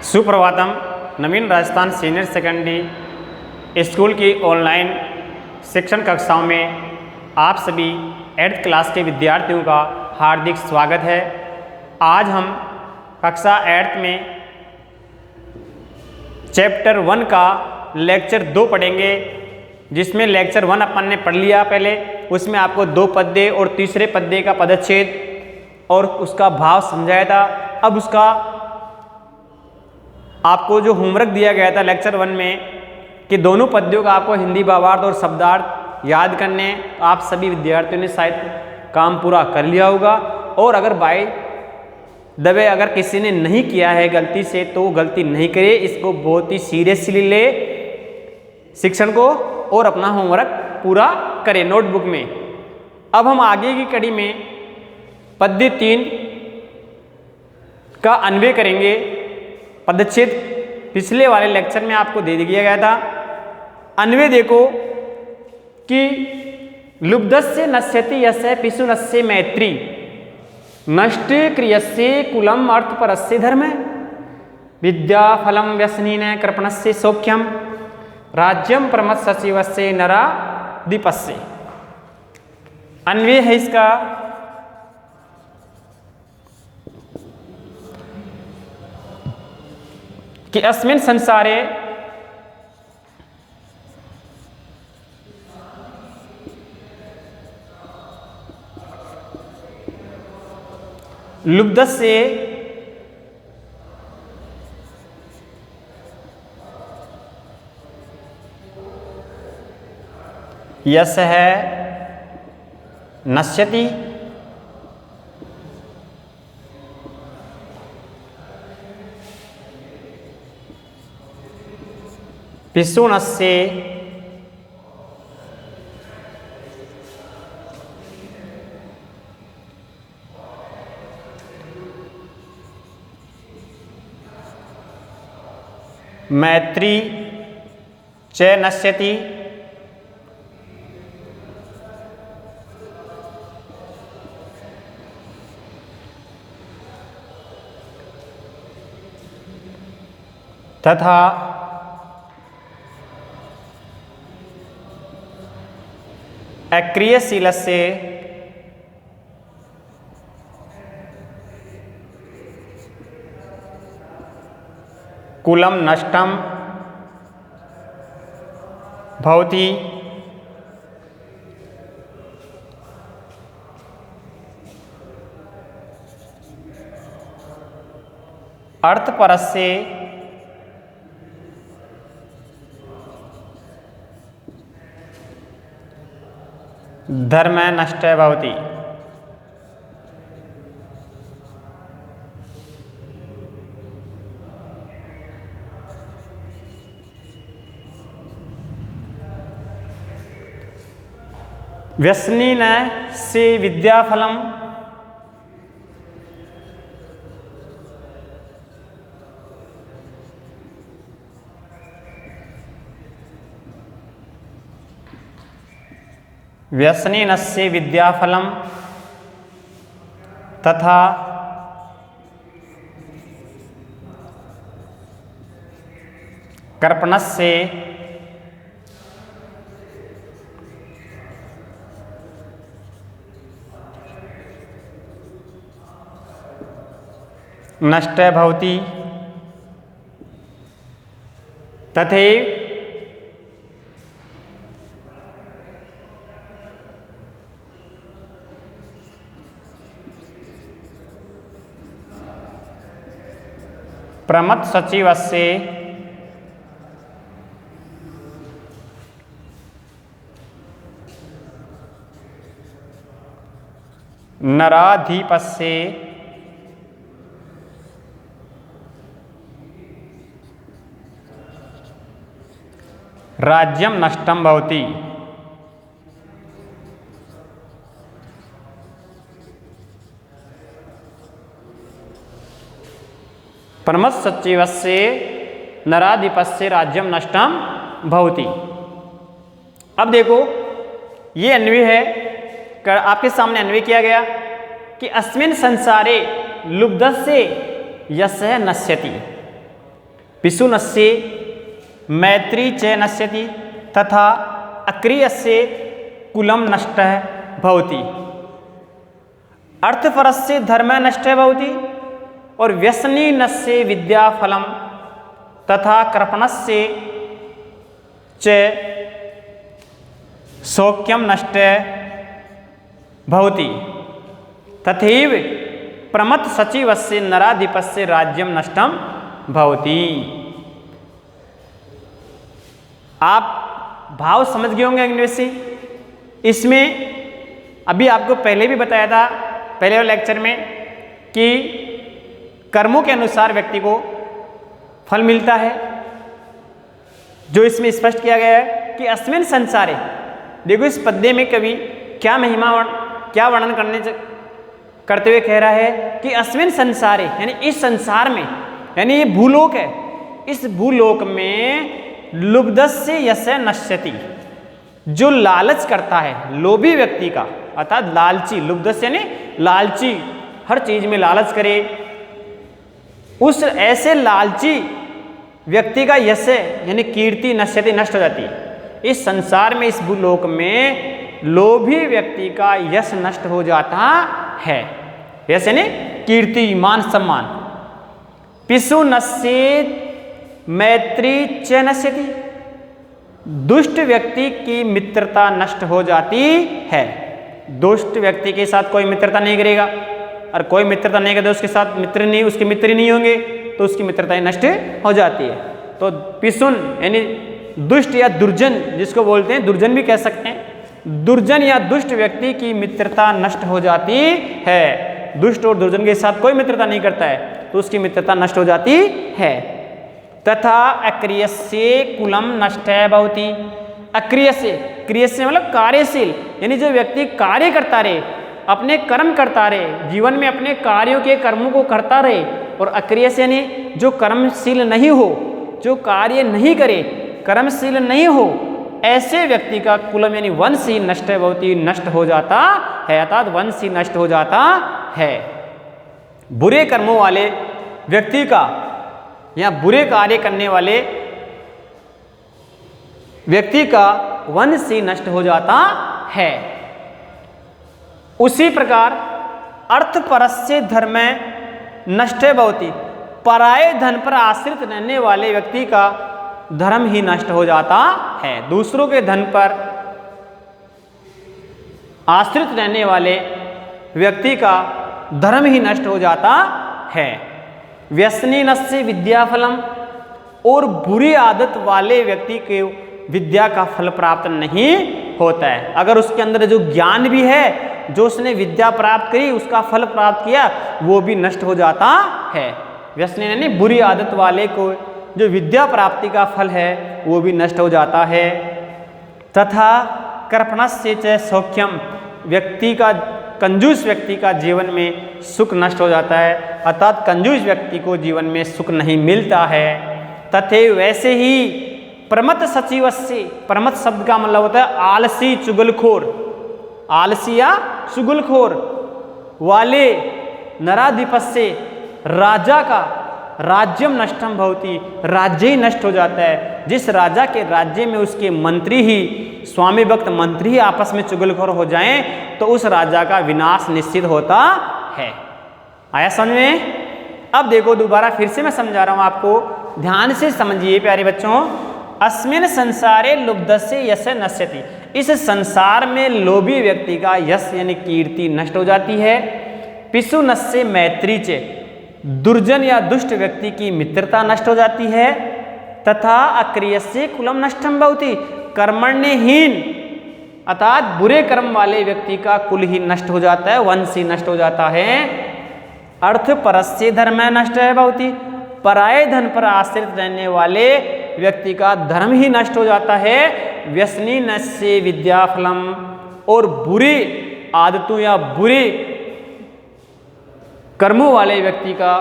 सुप्रभातम। नवीन Rajasthan senior secondary school की online शिक्षण कक्षाओं में आप सभी 8th क्लास के विद्यार्थियों का हार्दिक स्वागत है। आज हम कक्षा 8th में चैप्टर 1 का लेक्चर 2 पढ़ेंगे, जिसमें लेक्चर 1 अपन ने पढ़ लिया पहले। उसमें आपको 2 पद्य और तीसरे पद्य का पदच्छेद और उसका भाव समझाया था। अब उसका आपको जो होमवर्क दिया गया था लेक्चर 1 में कि दोनों पद्यों का आपको हिंदी भावार्थ और शब्दार्थ याद करने, आप सभी विद्यार्थियों ने शायद काम पूरा कर लिया होगा। और अगर बाय द वे अगर किसी ने नहीं किया है गलती से, तो वो गलती नहीं करे, इसको बहुत ही सीरियसली ले शिक्षण को और अपना होमवर्क पूरा करें नोटबुक में। अब हम आगे की कड़ी में पद्य 3 का अन्वय करेंगे। पदच्छेद पिछले वाले लेक्चर में आपको दे दिया गया था। अन्वय देखो कि लुब्धस्य नश्यति यस्य पिशुनस्य मैत्री नष्ट क्रियस्य कुलम अर्थपरस्य धर्म विद्या फलम व्यसनीन कृपणस्य सौख्यम राज्यम प्रमथ सचिवस्य नरा दीपस्य। अन्वय है इसका कि अस्मिन् संसारे लुब्धस्य यस्य नश्यति पिशुनस्य मैत्री च नश्यति तथा अक्रियशीलस्य कुलम नष्टम भवति अर्थपरस्य धर्म नष्ट भवति। व्यसनीन से विद्याफलम व्यसनीनस्य विद्याफलम तथा कर्पणस्य नष्ट भवति तथैव प्रमथ सचिवस्य नराधिपस्य राज्यम नष्टम भवति। प्रमथ सचिवस्य नराधिपस्य राज्यम नष्टम भवति। अब देखो ये अन्वय है, आपके सामने अन्वय किया गया कि अस्मिन् संसारे लुब्धस्य यस्य नश्यति। पिशुनस्य मैत्री च नश्यति तथा अक्रियस्य कुलं नष्टः भवति। अर्थपरस्य धर्मः नष्टः भवति और व्यसनीनस्य विद्याफलं तथा कृपणस्य च सौख्यं नष्टः भवति। तथैव प्रमथ सचिवस्य नराधिपस्य राज्यं नष्टं भवति। आप भाव समझ गए होंगे इंग्लिश से। इसमें अभी आपको पहले भी बताया था पहले वाले लेक्चर में कि कर्मों के अनुसार व्यक्ति को फल मिलता है। जो इसमें स्पष्ट किया गया है कि अस्मिन् संसारे, देखो इस पद्य में कवि क्या महिमा क्या वर्णन करते हुए कह रहा है कि अस्मिन् संसारे यानी इस संसार में, यानी ये भूलोक है, इस भूलोक में लुब्धस्य यस्य नश्यति, जो लालच करता है लोभी व्यक्ति का, अर्थात लालची, लुब्धस्य यानी लालची, हर चीज में लालच करे, उस ऐसे लालची व्यक्ति का यश यानी कीर्ति नश्यति नष्ट हो जाती है। इस संसार में, इस भूलोक में लोभी व्यक्ति का यश नष्ट हो जाता है। यश यानी कीर्ति, मान, सम्मान। पिशुनस्य मैत्री च नश्यति, दुष्ट व्यक्ति की मित्रता नष्ट हो जाती है। दुष्ट व्यक्ति के साथ कोई मित्रता नहीं करेगा, और कोई मित्रता नहीं करता उसके साथ मित्र नहीं, उसके मित्र नहीं होंगे तो उसकी मित्रता नष्ट हो जाती है। तो पिशुन यानी दुष्ट या दुर्जन, जिसको बोलते हैं दुर्जन भी कह सकते हैं, दुर्जन या दुष्ट व्यक्ति की मित्रता नष्ट हो जाती है। दुष्ट और दुर्जन के साथ कोई मित्रता नहीं करता है तो उसकी मित्रता नष्ट हो जाती है। तथा अक्रियस्य कुलम नष्टः भवति। अक्रियस्य, क्रियस्य मतलब कार्यशील, यानी जो व्यक्ति कार्य करता रहे, अपने कर्म करता रहे, जीवन में अपने कार्यों के कर्मों को करता रहे, और अक्रियस्य यानी जो कर्मशील नहीं हो, जो कार्य नहीं करे, कर्मशील नहीं हो, ऐसे व्यक्ति का कुलम यानी वंश ही नष्ट भवति, नष्ट हो जाता है, अर्थात वंश ही नष्ट हो जाता है। बुरे कर्मों वाले व्यक्ति का या बुरे कार्य करने वाले व्यक्ति का वंश ही नष्ट हो जाता है। उसी प्रकार अर्थपरस्य धर्मे नष्टे भवति, पराये धन पर आश्रित रहने वाले व्यक्ति का धर्म ही नष्ट हो जाता है। दूसरों के धन पर आश्रित रहने वाले व्यक्ति का धर्म ही नष्ट हो जाता है। व्यसनीनस्य विद्याफलम, और बुरी आदत वाले व्यक्ति के विद्या का फल प्राप्त नहीं होता है। अगर उसके अंदर जो ज्ञान भी है, जो उसने विद्या प्राप्त करी, उसका फल प्राप्त किया, वो भी नष्ट हो जाता है। व्यसनी यानी बुरी आदत वाले को जो विद्या प्राप्ति का फल है वो भी नष्ट हो जाता है। तथा कृपणस्य च सौख्यम, व्यक्ति का, कंजूस व्यक्ति का जीवन में सुख नष्ट हो जाता है, अर्थात कंजूस व्यक्ति को जीवन में सुख नहीं मिलता है। तथे वैसे ही प्रमथ सचिवस्य, प्रमथ शब्द का मतलब होता है आलसी, चुगलखोर, आलसी या चुगलखोर वाले नराधिपस्य, राजा का राज्यम नष्टम भवति, राज्य ही नष्ट हो जाता है। जिस राजा के राज्य में उसके मंत्री ही, स्वामी भक्त मंत्री ही आपस में चुगलखोर हो जाएं तो उस राजा का विनाश निश्चित होता है। आया समझ में? अब देखो दोबारा फिर से मैं समझा रहा हूं आपको, ध्यान से समझिए प्यारे बच्चों। अस्मिन् संसारे लुब्धस्य यस्य नश्यति, इस संसार में लोभी व्यक्ति का यश यानी कीर्ति नष्ट हो जाती है। पिशुनस्य मैत्री च, दुर्जन या दुष्ट व्यक्ति की मित्रता नष्ट हो जाती है। तथा अक्रियस्य कुलम नष्टम भवति, कर्मण्यहीन अर्थात बुरे कर्म वाले व्यक्ति का कुल ही नष्ट हो जाता है, वंश ही नष्ट हो जाता है। अर्थ परस्य धर्म नष्ट है भवति, पराये धन पर आश्रित रहने वाले व्यक्ति का धर्म ही नष्ट हो जाता है। व्यसनी नस्य विद्याफलम, और बुरी आदतों या बुरे कर्मों वाले व्यक्ति का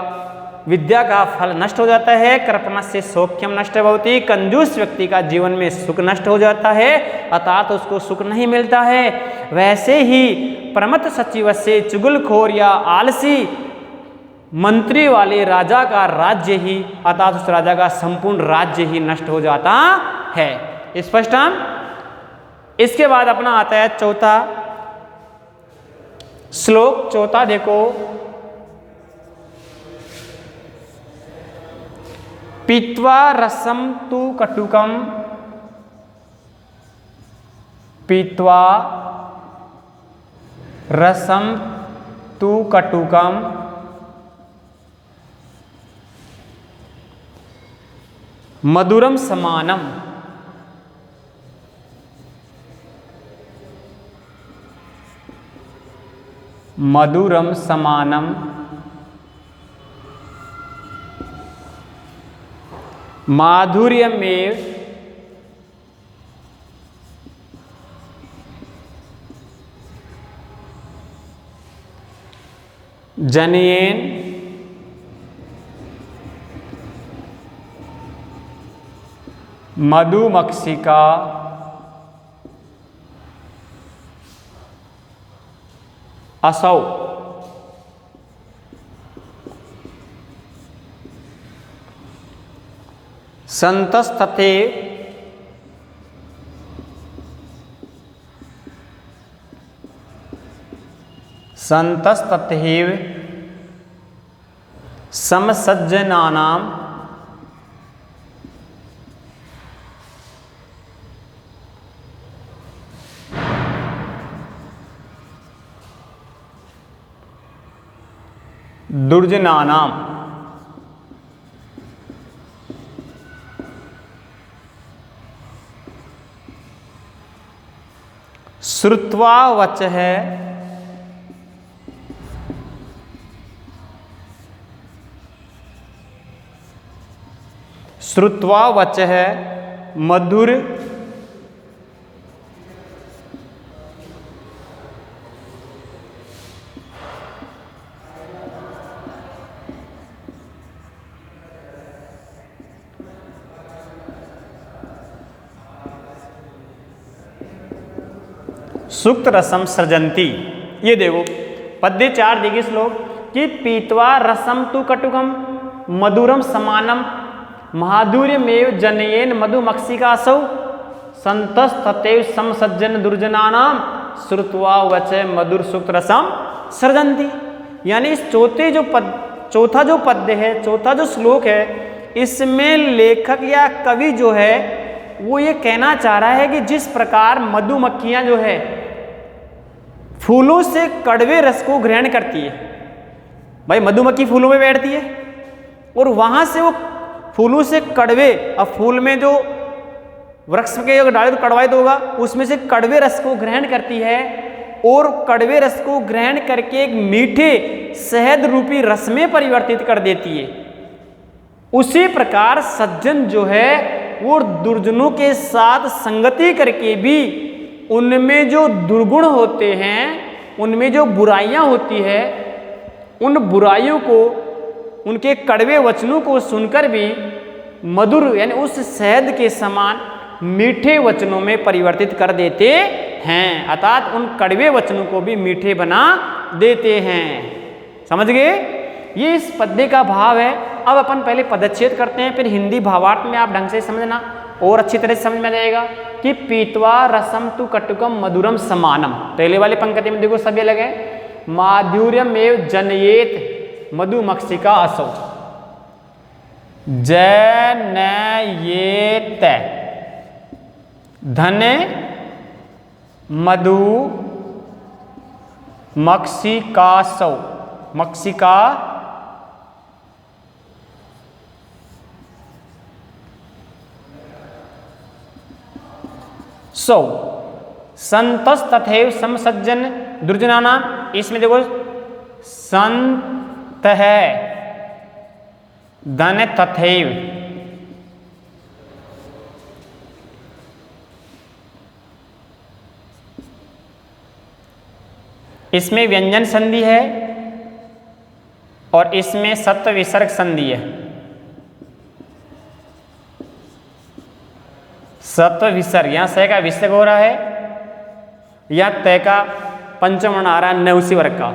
विद्या का फल नष्ट हो जाता है। कृपणस्य सौख्यम नष्ट भवति, कंजूस व्यक्ति का जीवन में सुख नष्ट हो जाता है, अर्थात उसको सुख नहीं मिलता है। वैसे ही प्रमथ सचिवस्य, चुगलखोर या आलसी मंत्री वाले राजा का राज्य ही, अर्थात उस राजा का संपूर्ण राज्य ही नष्ट हो जाता है। स्पष्ट हम। इसके बाद अपना आता है चौथा श्लोक। चौथा देखो, पीत्वा रसम तु कटुकम, पीत्वा रसम तु कटुकम, मधुरम समानम, मधुरम समानम, माधुर्यमेव जनयेन मधुमक्षिका असौ। संतस्तथे संतस्तथैव समसज्जनानां दुर्जनानां श्रुत्वा वचः श्रुत्वा वचः मधुर सुक्त रसम सृजंती। ये देखो पद्य 4 देखिए श्लोक कि पीत्वा रसम तु कटुकम मधुरम समानम माधुर्यमेव जनयेन मधुमक्षिकासौ संतस्तथैव समसज्जन दुर्जनानां श्रुत्वा वचः मधुर सुक्त रसम सृजंती। यानी इस चौथा जो पद्य है, चौथा जो श्लोक है, इसमें लेखक या कवि जो है वो ये कहना चाह रहा है कि जिस प्रकार मधुमक्खियां जो है फूलों से कड़वे रस को ग्रहण करती है। भाई मधुमक्खी फूलों में बैठती है और वहां से वो फूलों से कड़वे, अब फूल में जो वृक्ष के अगर डाले तो कड़वाई तो होगा, उसमें से कड़वे रस को ग्रहण करती है और कड़वे रस को ग्रहण करके एक मीठे शहद रूपी रस में परिवर्तित कर देती है। उसी प्रकार सज्जन जो है वो दुर्जनों के साथ संगति करके भी उनमें जो दुर्गुण होते हैं, उनमें जो बुराइयां होती है, उन बुराइयों को, उनके कड़वे वचनों को सुनकर भी मधुर यानी उस शहद के समान मीठे वचनों में परिवर्तित कर देते हैं, अर्थात उन कड़वे वचनों को भी मीठे बना देते हैं। समझ गए? ये इस पद्य का भाव है। अब अपन पहले पदच्छेद करते हैं, फिर हिंदी भावार्थ में आप ढंग से समझना और अच्छी तरह से समझ में आ जाएगा कि पीत्वा रसम तु कटुकम मधुरम समानम। पहले वाले पंक्ति में देखो सभी अलग है। माधुर्यमेव जनयेत मधुमक्षिका असौ, जनयेत धन मधु मक्षिकासौ, मक्षिका सौ संतस तथैव समसज्जन दुर्जनाना। इसमें देखो संत है धन तथैव, इसमें व्यंजन संधि है और इसमें सत्व विसर्ग संधि है। सत्व विसर्ग, यहां स का विसर्ग हो रहा है या तय का पंचम वर्ण आ रहा है न उसी वर्ग का,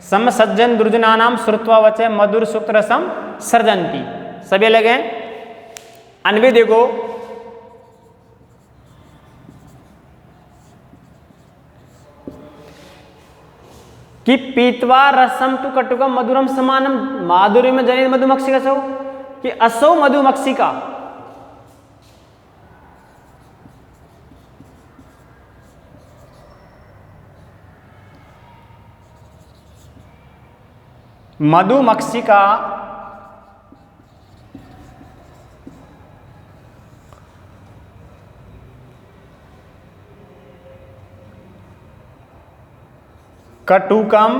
समसज्जन दुर्जनानाम श्रुत्वा वचः मधुर सुक्त रसम सर्जन्ति। सभी अलग हैं। अन्वय देखो, कि पीत्वा रसम तु कटुकम मधुरम समानम माधुर्य में जनित मधुमक्षिका सौ, कि असौ मधुमक्षिका मधुमक्षिका कटुकम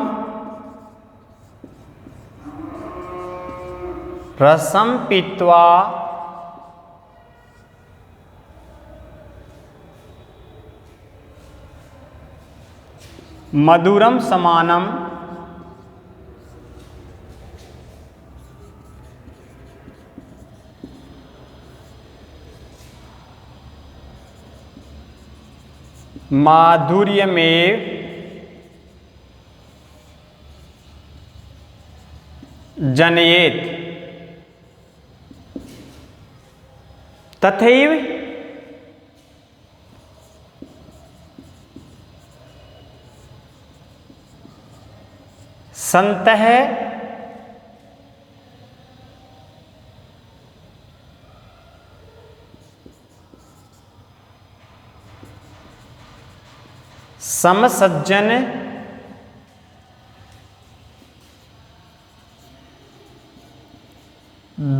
रसम पीत्वा मधुरम समानम माधुर्य में जनयेत तथैव सन्तः समसज्जन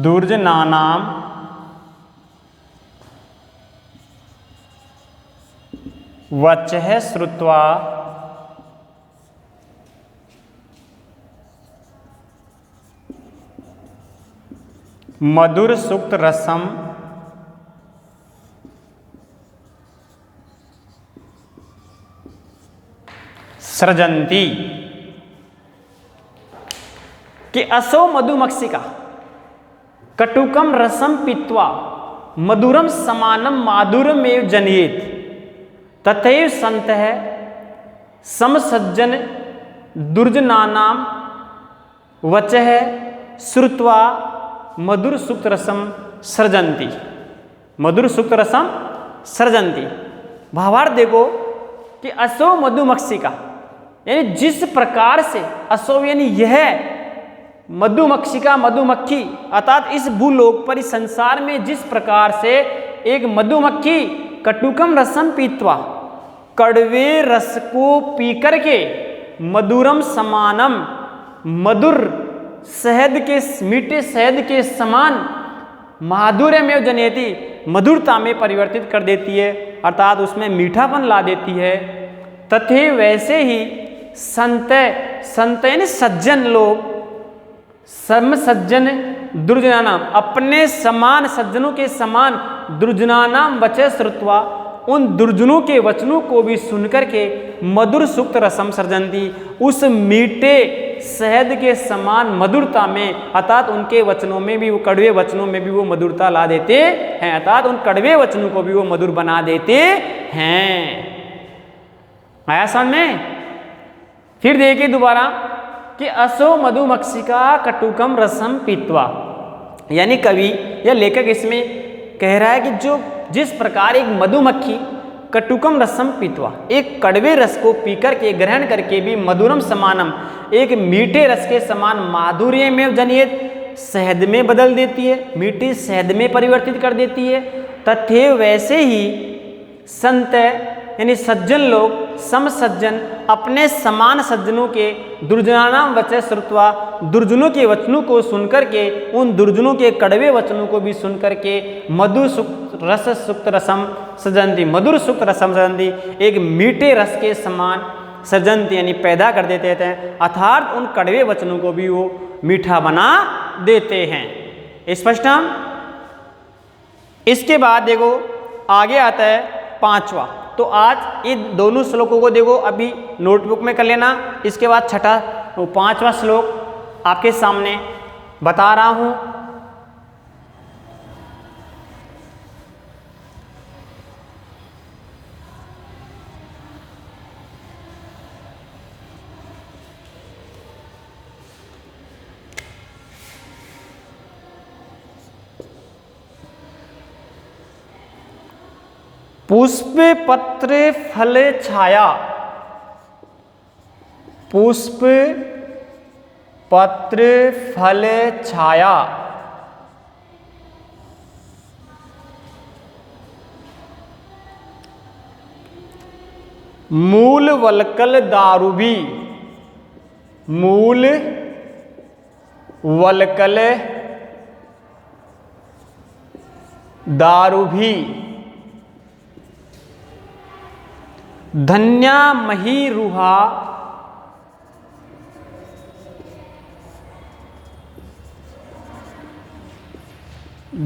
दुर्जनानाम वचः श्रुत्वा मधुर सुक्त रसम सृजन्ति। कि असौ मधुमक्षिका कटुकम रसम पीत्वा मधुरम समानम माधुर्यमेव जनयेत तथैव सन्तः समसज्जन दुर्जनानाम वचः श्रुत्वा मधुर सुक्त रसम सृजन्ति। मधुर सुक्त रसम सृजन्ति। भावार्थ देखो कि असौ मधुमक्षिका, यानी जिस प्रकार से असौ यानी यह मधुमक्षिका मधुमक्खी, अर्थात इस भूलोक पर इस संसार में जिस प्रकार से एक मधुमक्खी कटुकम रसम पीत्वा कड़वे रस को पी करके मधुरम समानम मधुर शहद के मीठे शहद के समान माधुर्य में जनयति मधुरता में परिवर्तित कर देती है, अर्थात उसमें मीठापन ला देती है। तथे वैसे ही संत संत यानी सज्जन लोग समसज्जन दुर्जनानाम अपने समान सज्जनों के समान दुर्जनानाम वचः श्रुत्वा उन दुर्जनों के वचनों को भी सुनकर के मधुर सुक्त रसम सृजन्ति उस मीठे शहद के समान मधुरता में, अर्थात उनके वचनों में भी वो कड़वे वचनों में भी वो मधुरता ला देते हैं, अर्थात उन कड़वे वचनों को भी वो मधुर बना देते हैं। आया समझ में? फिर देखिए दोबारा कि असो मधुमक्षिका कटुकम रसम पीत्वा, यानी कवि या लेखक इसमें कह रहा है कि जो जिस प्रकार एक मधुमक्खी कटुकम रसम पीत्वा एक कड़वे रस को पीकर के ग्रहण करके भी मधुरम समानम एक मीठे रस के समान माधुर्य में जनयेत शहद में बदल देती है, मीठे शहद में परिवर्तित कर देती है। तथे वैसे ही संत यानी सज्जन लोग समसज्जन अपने समान सज्जनों के दुर्जनानाम वचः श्रुत्वा दुर्जनों के वचनों को सुनकर के उन दुर्जनों के कड़वे वचनों को भी सुनकर के मधुर सुक्त रसम सृजन्ति मधुर सुक्त रसम सृजन्ति एक मीठे रस के समान सृजन्ति यानी पैदा कर देते हैं, अर्थात उन कड़वे वचनों को भी वो मीठा बना देते हैं। स्पष्ट हम? इसके बाद देखो आगे आता है पांचवा। तो आज इन दोनों श्लोकों को देखो अभी नोटबुक में कर लेना। इसके बाद छठा तो पांचवा श्लोक आपके सामने बता रहा हूं। पुष्प पत्र फल छाया, पुष्प पत्र फल छाया, मूल वलकल दारूभी, मूल वलकल दारूभी, धन्या मही रुहा,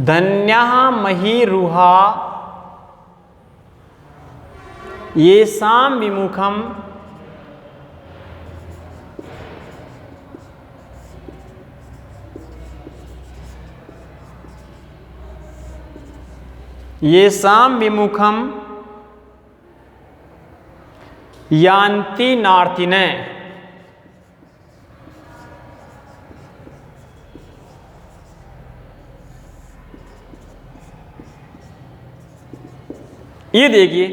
धन्या मही रुहा, येषां विमुखम, येषां विमुखम यान्ति नार्थिने, ये देखिए,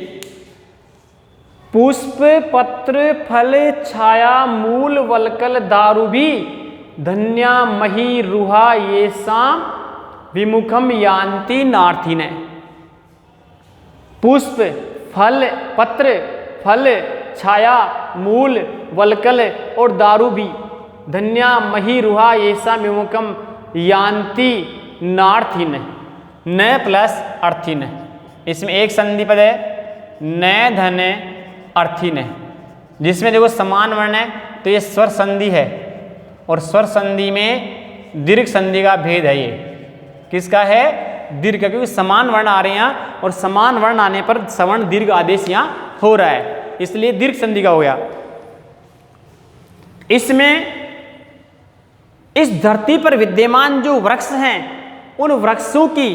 पुष्प पत्र फल छाया मूल वलकल दारूभी, धन्या मही रुहा, येषां विमुखम यान्ति नार्थिने। पुष्प फल पत्र फल छाया मूल वलकल और दारूभी, धन्या मही रुहा, येषां विमुखम यान्ति नार्थिने। न प्लस अर्थिन, इसमें एक संधि पद है, न धन अर्थिन, जिसमें देखो समान वर्ण है तो ये स्वर संधि है, और स्वर संधि में दीर्घ संधि का भेद है। ये किसका है? दीर्घ, क्योंकि समान वर्ण आ रहे हैं यहाँ, और समान वर्ण आने पर सवर्ण दीर्घ आदेश यहाँ हो रहा है, इसलिए दीर्घ संधि का हो गया। इसमें इस धरती पर विद्यमान जो वृक्ष हैं, उन वृक्षों की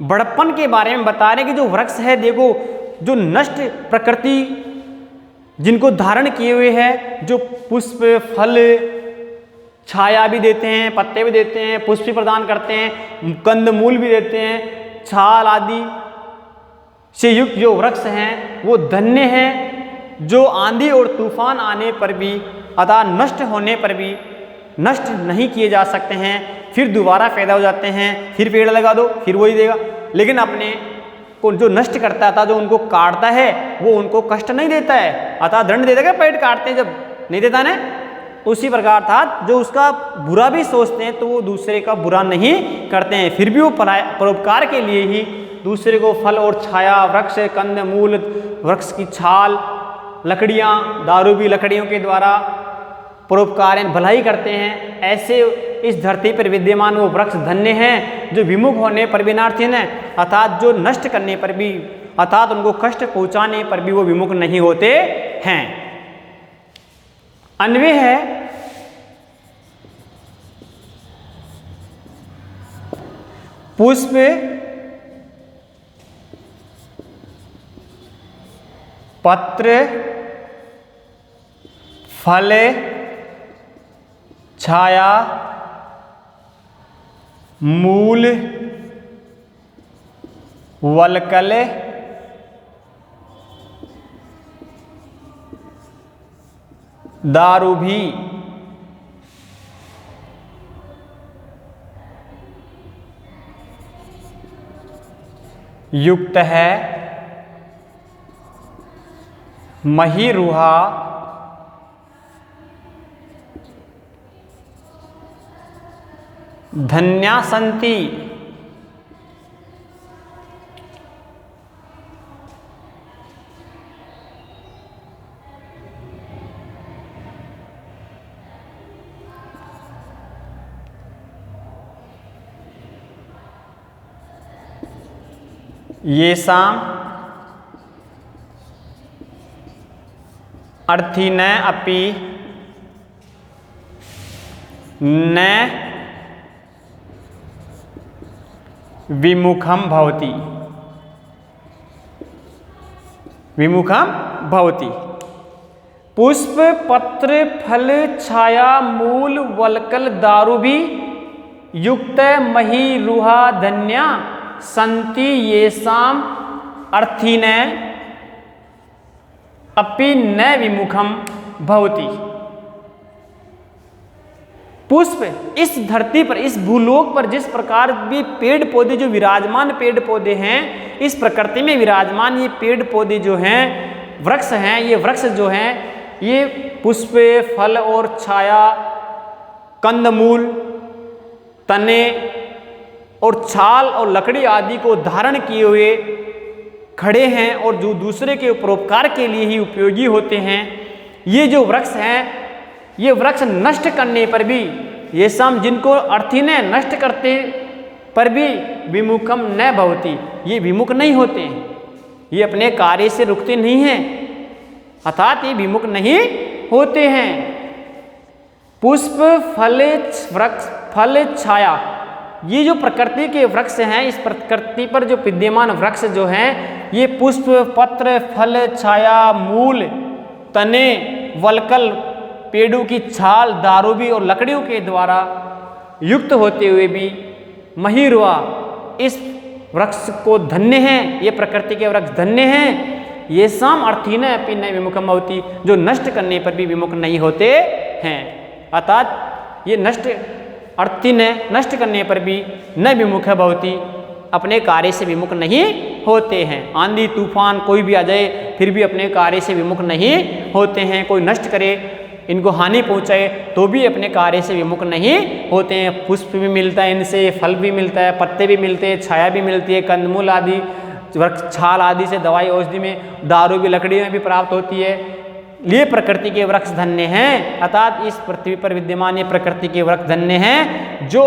बड़प्पन के बारे में बता रहे हैं कि जो वृक्ष है देखो, जो नष्ट प्रकृति जिनको धारण किए हुए है, जो पुष्प फल छाया भी देते हैं, पत्ते भी देते हैं, पुष्प भी प्रदान करते हैं, कंद मूल भी देते हैं, छाल आदि से युक्त जो वृक्ष हैं वो धन्य हैं, जो आंधी और तूफान आने पर भी अतः नष्ट होने पर भी नष्ट नहीं किए जा सकते हैं, फिर दोबारा पैदा हो जाते हैं, फिर पेड़ लगा दो फिर वही देगा। लेकिन अपने को जो नष्ट करता था, जो उनको काटता है, वो उनको कष्ट नहीं देता है, अतः दंड देता है। पेड़ काटते हैं जब नहीं देता ना, उसी प्रकार था जो उसका बुरा भी सोचते हैं तो वो दूसरे का बुरा नहीं करते हैं, फिर भी वो परोपकार के लिए ही दूसरे को फल और छाया, वृक्ष कंद मूल, वृक्ष की छाल, लकड़ियाँ, दारूभी लकड़ियों के द्वारा परोपकार भलाई करते हैं। ऐसे इस धरती पर विद्यमान वो वृक्ष धन्य हैं, जो विमुख होने पर भी नार्थिन है, अर्थात जो नष्ट करने पर भी, अर्थात उनको कष्ट पहुँचाने पर भी वो विमुख नहीं होते हैं। अन्वय है पुष्प पत्र फल छाया मूल वलकल दारूभी युक्त है, मही रुहा धन्या संति। येषाम् अर्थिन अपि न विमुखम भवति, विमुखम भवति। पुष्प पत्र फल छाया मूल वलकल दारूभी युक्त मही रुहा धन्या संति येषाम् अर्थीन अपि न विमुखम भवति। पुष्प इस धरती पर, इस भूलोक पर जिस प्रकार भी पेड़ पौधे, जो विराजमान पेड़ पौधे हैं, इस प्रकृति में विराजमान ये पेड़ पौधे जो हैं, वृक्ष हैं, ये वृक्ष जो हैं, ये पुष्प, फल और छाया, कंदमूल, तने और छाल और लकड़ी आदि को धारण किए हुए खड़े हैं और जो दूसरे के परोपकार के लिए ही उपयोगी होते हैं। ये जो वृक्ष हैं, ये वृक्ष नष्ट करने पर भी, ये सम जिनको अर्थीन नष्ट करते पर भी विमुखम न भवति, ये विमुख नहीं होते हैं, ये अपने कार्य से रुकते नहीं हैं, अर्थात ये विमुख नहीं होते हैं। पुष्प, फल, वृक्ष, फल, छाया, ये जो प्रकृति के वृक्ष हैं, इस प्रकृति पर जो विद्यमान वृक्ष जो हैं, ये पुष्प, पत्र, फल, छाया, मूल, तने, वलकल, पेड़ों की छाल, दारूबी और लकड़ियों के द्वारा युक्त होते हुए भी महिर्वा इस वृक्ष को धन्य हैं, ये प्रकृति के वृक्ष धन्य हैं। ये साम अर्थीन अपि न विमुखम भवति, जो नष्ट करने पर भी विमुख नहीं होते हैं, अर्थात ये नष्ट अर्थीन नष्ट करने पर भी न विमुख भवति, अपने कार्य से विमुख नहीं होते हैं। आंधी तूफान कोई भी आ जाए फिर भी अपने कार्य से विमुख नहीं होते हैं। कोई नष्ट करे, इनको हानि पहुंचाए तो भी अपने कार्य से विमुख नहीं होते हैं। पुष्प भी मिलता है इनसे, फल भी मिलता है, पत्ते भी मिलते हैं, छाया भी मिलती है, कंदमूल आदि, वृक्ष छाल आदि से दवाई औषधि में, दारू भी लकड़ी में भी प्राप्त होती है। ये प्रकृति के वृक्ष धन्य हैं, अर्थात इस पृथ्वी पर विद्यमान ये प्रकृति के वृक्ष धन्य हैं, जो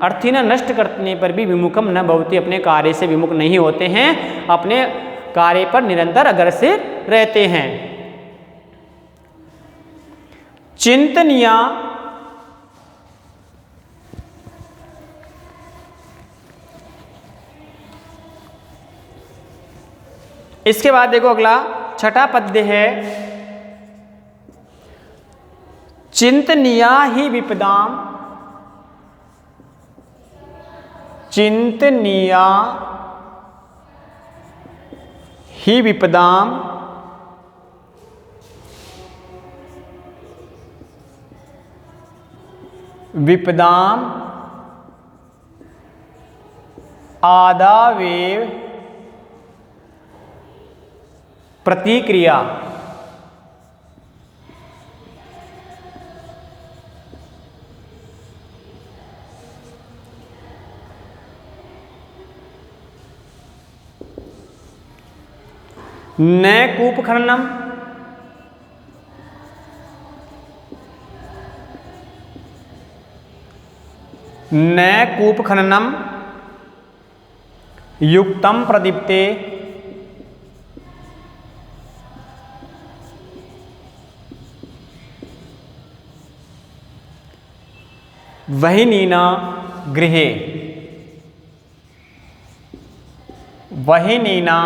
अर्थीन नष्ट करने पर भी विमुखम न भवति, अपने कार्य से विमुख नहीं होते हैं, अपने कार्य पर निरंतर अग्रसर रहते हैं। चिंतनिया इसके बाद देखो अगला छठा पद्य है, चिंतनिया ही विपदाम, चिंतनिया ही विपदाम विपदाम आदावेव प्रतिक्रिया। न कूप खननम, न कूप खननम युक्तम प्रदीप्ते वहिनीना गृहे, वहिनीना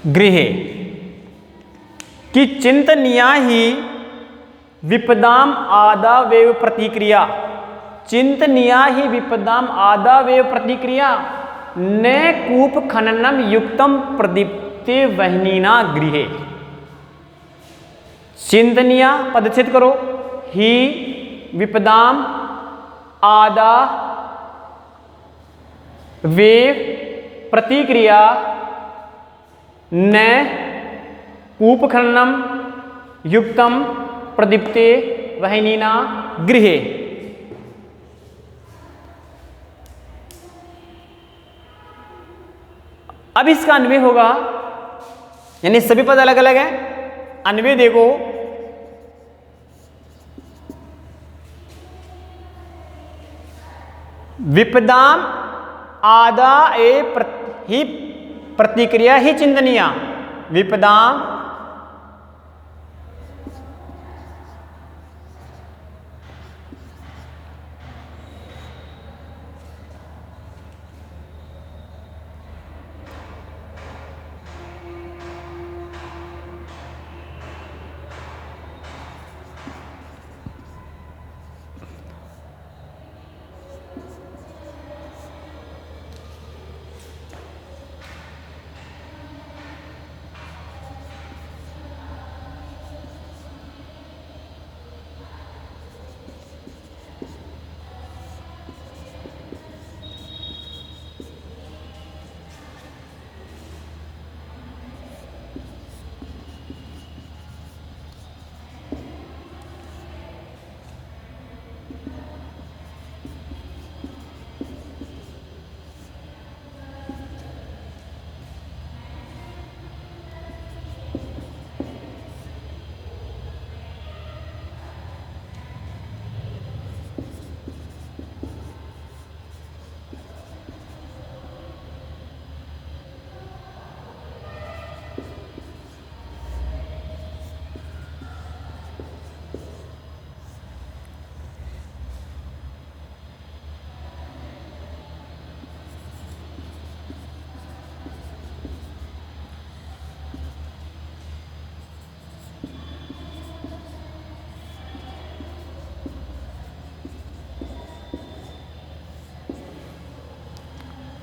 गृहे कि चिंतनिया ही विपदाम आदावेव प्रतिक्रिया, चिंतनिया ही विपदाम आदावेव प्रतिक्रिया, न कूप खननम युक्तम प्रदीप्ते वहनीना गृहे। चिंतनिया पदच्छेद करो, ही विपदाम आदा वेव प्रतिक्रिया, न कूप खननम युक्तम प्रदीप्ते वहनीना गृहे। अब इसका अन्वय होगा, यानी सभी पद अलग अलग है, अन्वय देखो, विपदाम आदा ही प्रतिक्रिया ही चिंतनिया, विपदाम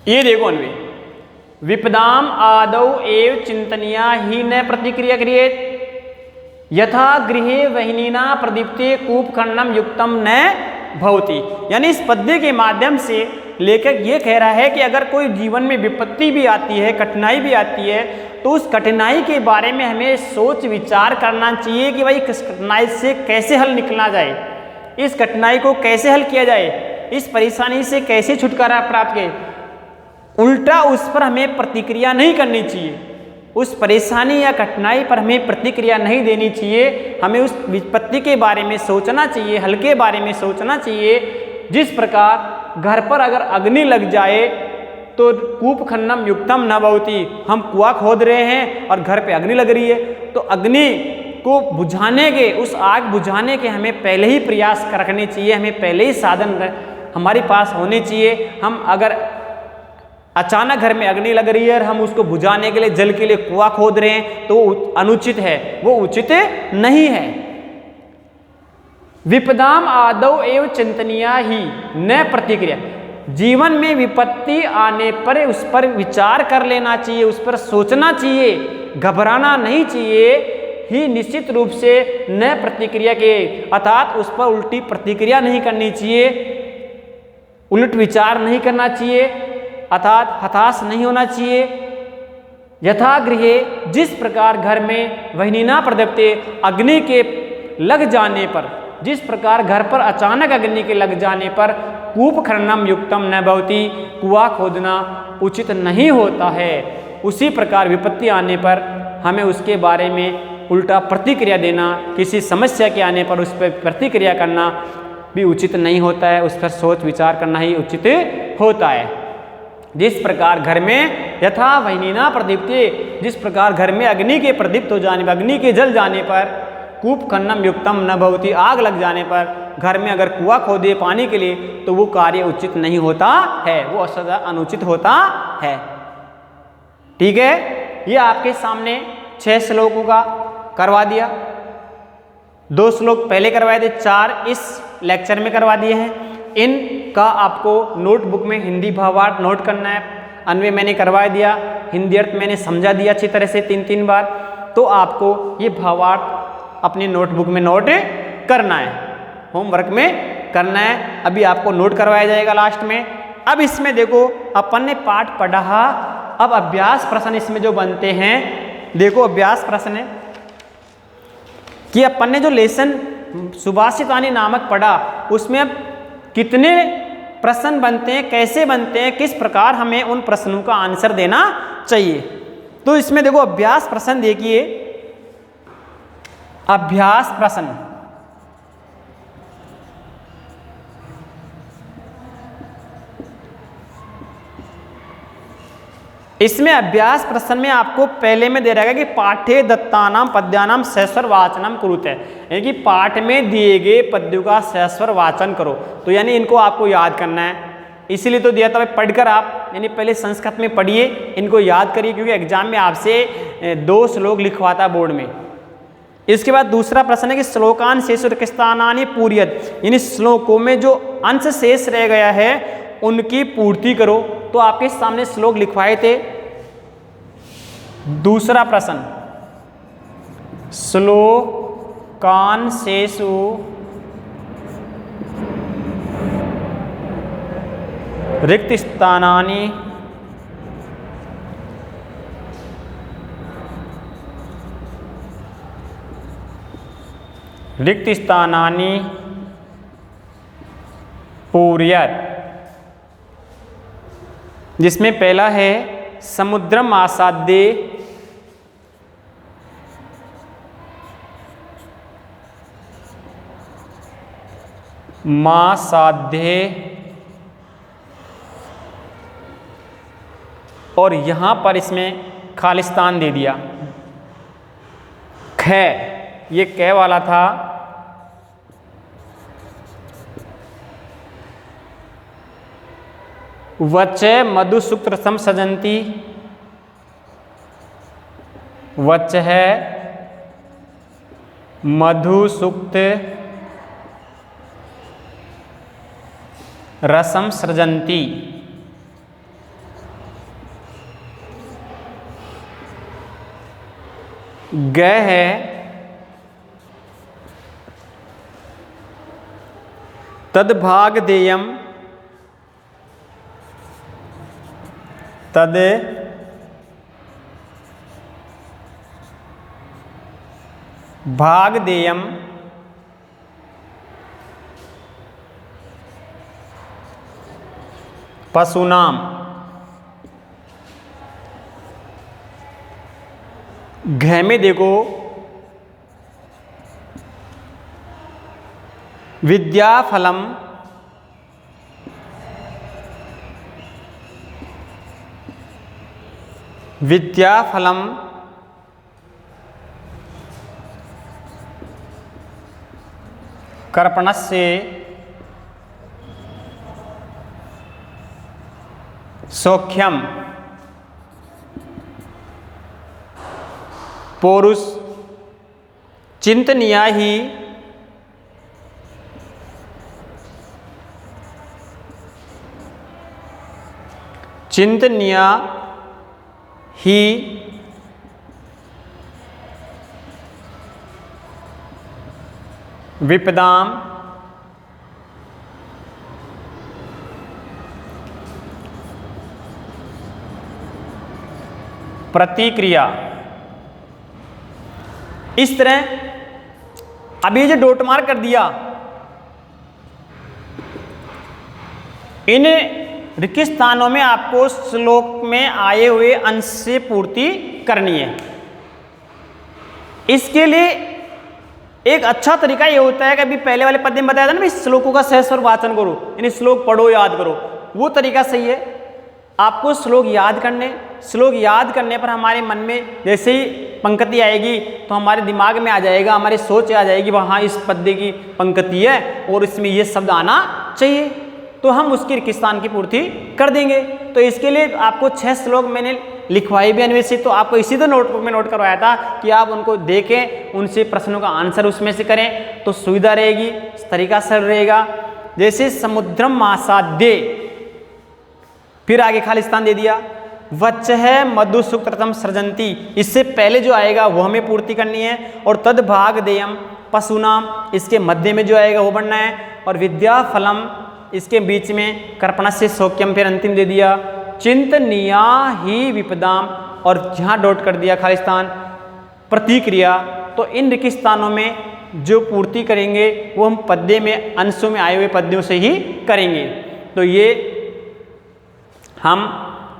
ये देखो अन्वय, विपदाम आदौ एव चिंतनीया ही न प्रतिक्रिया क्रियेत यथा गृहे वहिनीना प्रदीप्ते कूपखंडम युक्तम न भवति। यानी इस पद्य के माध्यम से लेखक ये कह रहा है कि अगर कोई जीवन में विपत्ति भी आती है, कठिनाई भी आती है, तो उस कठिनाई के बारे में हमें सोच विचार करना चाहिए कि भाई इस कठिनाई से कैसे हल निकला जाए, इस कठिनाई को कैसे हल किया जाए, इस परेशानी से कैसे छुटकारा प्राप्त किए। उल्टा उस पर हमें प्रतिक्रिया नहीं करनी चाहिए, उस परेशानी या कठिनाई पर हमें प्रतिक्रिया नहीं देनी चाहिए। हमें उस विपत्ति के बारे में सोचना चाहिए, हल के बारे में सोचना चाहिए। जिस प्रकार घर पर अगर अग्नि लग जाए तो कूप खन्नम युक्तम न भवति, हम कुआं खोद रहे हैं और घर पे अग्नि लग रही है, तो अग्नि को बुझाने के, उस आग बुझाने के हमें पहले ही प्रयास रखने चाहिए, हमें पहले ही साधन हमारे पास होने चाहिए। हम अगर अचानक घर में अग्नि लग रही है और हम उसको बुझाने के लिए, जल के लिए कुआं खोद रहे हैं, तो अनुचित है, वो उचित नहीं है। विपदाम आदौ एव चिंतनीया ही न प्रतिक्रिया, जीवन में विपत्ति आने पर उस पर विचार कर लेना चाहिए, उस पर सोचना चाहिए, घबराना नहीं चाहिए ही निश्चित रूप से न प्रतिक्रिया के, अर्थात उस पर उल्टी प्रतिक्रिया नहीं करनी चाहिए, उलट विचार नहीं करना चाहिए, अर्थात हताश नहीं होना चाहिए। यथा गृहे, जिस प्रकार घर में वहिनीना प्रदीप्ते, अग्नि के लग जाने पर, जिस प्रकार घर पर अचानक अग्नि के लग जाने पर कूप खननम युक्तम न भवति, कुआं खोदना उचित नहीं होता है, उसी प्रकार विपत्ति आने पर हमें उसके बारे में उल्टा प्रतिक्रिया देना, किसी समस्या के आने पर उस पर प्रतिक्रिया करना भी उचित नहीं होता है, उस पर सोच विचार करना ही उचित होता है। जिस प्रकार घर में यथा वहिनीना प्रदीप्ते, जिस प्रकार घर में अग्नि के प्रदीप्त हो जाने पर, अग्नि के जल जाने पर, कूप खन्नम युक्तम न भवति, आग लग जाने पर घर में अगर कुआं खोदे पानी के लिए, तो वो कार्य उचित नहीं होता है, वो सदा अनुचित होता है। ठीक है, ये आपके सामने 6 श्लोकों का करवा दिया, 2 श्लोक पहले करवाए थे, 4 इस लेक्चर में करवा दिए हैं। इनका आपको नोटबुक में हिंदी भावार्थ नोट करना है। अन्वय मैंने करवा दिया, हिंदी अर्थ मैंने समझा दिया अच्छी तरह से 3-3 बार, तो आपको ये भावार्थ अपनी नोटबुक में नोट करना है, होमवर्क में करना है। अभी आपको नोट करवाया जाएगा लास्ट में। अब इसमें देखो, अपन ने पाठ पढ़ा, अब अभ्यास प्रश्न इसमें जो बनते हैं, देखो अभ्यास प्रश्न है कि अपन ने जो लेसन सुभाषितानी नामक पढ़ा, उसमें अब कितने प्रश्न बनते हैं, कैसे बनते हैं, किस प्रकार हमें उन प्रश्नों का आंसर देना चाहिए। तो इसमें देखो अभ्यास प्रश्न देखिए, अभ्यास प्रश्न इसमें अभ्यास प्रश्न में आपको पहले में दे रहेगा कि पाठ्य दत्तानाम पद्यानाम सस्वर वाचनम कुरुते, यानी कि पाठ में दिए गए पद्यों का सस्वर वाचन करो। तो यानी इनको आपको याद करना है, इसीलिए तो दिया था भाई, पढ़कर आप यानी पहले संस्कृत में पढ़िए, इनको याद करिए, क्योंकि एग्जाम में आपसे 2 श्लोक लिखवाता बोर्ड में। इसके बाद दूसरा प्रश्न है कि श्लोकान शेष रिक्तानानि पूर्यत, यानी श्लोकों में जो अंश शेष रह गया है उनकी पूर्ति करो। तो आपके सामने श्लोक लिखवाए थे। दूसरा प्रश्न, श्लोकान शेषु रिक्त स्थानानि पूर्यत, जिसमें पहला है समुद्रम आसाद्ये मां साध्ये, और यहां पर इसमें खालिस्तान दे दिया ख, ये क वाला था। वच मधुसूक्त सम सजंती, वच है मधुसूक्त रसम सृजंती, ग है तद्भाग देयम तद भाग देयम पशूनाम। घ में देखो विद्याफलम विद्याफलम कर्पणस्य सौख्यम पौरुष चिंतनीया ही चिंतनीया ही विपदाम प्रतिक्रिया। इस तरह अभी जो डॉट मार्क कर दिया, इन रिक्त स्थानों में आपको श्लोक में आए हुए अंश से पूर्ति करनी है। इसके लिए एक अच्छा तरीका ये होता है कि अभी पहले वाले पद्य में बताया था ना, भाई श्लोकों का सहस्वर वाचन करो, यानी श्लोक पढ़ो याद करो, वो तरीका सही है। आपको श्लोक याद करने पर हमारे मन में जैसे ही पंक्ति आएगी तो हमारे दिमाग में आ जाएगा, हमारी सोच आ जाएगी वहाँ इस पद्य की पंक्ति है और इसमें ये शब्द आना चाहिए, तो हम उसकी रिक्त स्थान की पूर्ति कर देंगे। तो इसके लिए आपको 6 श्लोक मैंने लिखवाई भी अन्वेषित, तो आपको इसी तो नोटबुक में नोट करवाया था कि आप उनको देखें, उनसे प्रश्नों का आंसर उसमें से करें तो सुविधा रहेगी, इस तरीका सरल रहेगा। जैसे समुद्रम मासाद्य, फिर आगे खाली स्थान दे दिया, वच है मधु सुकृतम सृजंती, इससे पहले जो आएगा वो हमें पूर्ति करनी है, और तद भाग देयम पशुनाम, इसके मध्य में जो आएगा वो बनना है, और विद्या फलम इसके बीच में कर्पण से सौख्यम, फिर अंतिम दे दिया चिंतनीया ही विपदाम, और जहाँ डॉट कर दिया खाली स्थान प्रतिक्रिया। तो इन रिक्त स्थानों में जो पूर्ति करेंगे वो हम पद्य में अंशों में आए हुए पद्यों से ही करेंगे। तो ये हम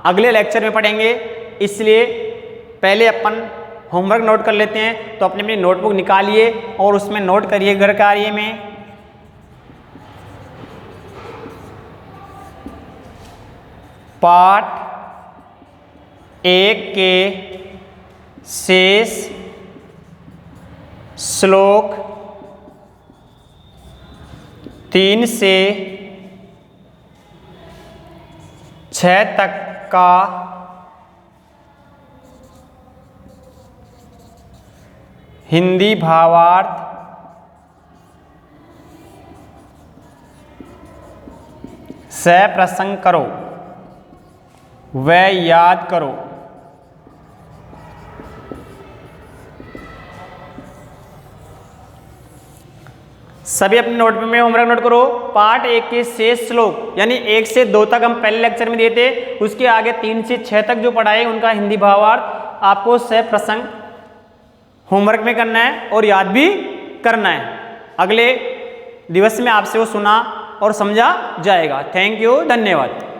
अगले लेक्चर में पढ़ेंगे, इसलिए पहले अपन होमवर्क नोट कर लेते हैं। तो अपनी अपनी नोटबुक निकालिए और उसमें नोट करिए घर कार्य में पाठ 1 के शेष श्लोक 3 से 6 तक का हिंदी भावार्थ सप्रसंग करो व याद करो। सभी अपने नोटबुक में होमवर्क नोट करो। पार्ट 1 के शेष श्लोक यानी 1 से 2 तक हम पहले लेक्चर में दिए थे, उसके आगे 3 से 6 तक जो पढ़ाए उनका हिंदी भावार्थ आपको सप्रसंग होमवर्क में करना है और याद भी करना है। अगले दिवस में आपसे वो सुना और समझा जाएगा। थैंक यू, धन्यवाद।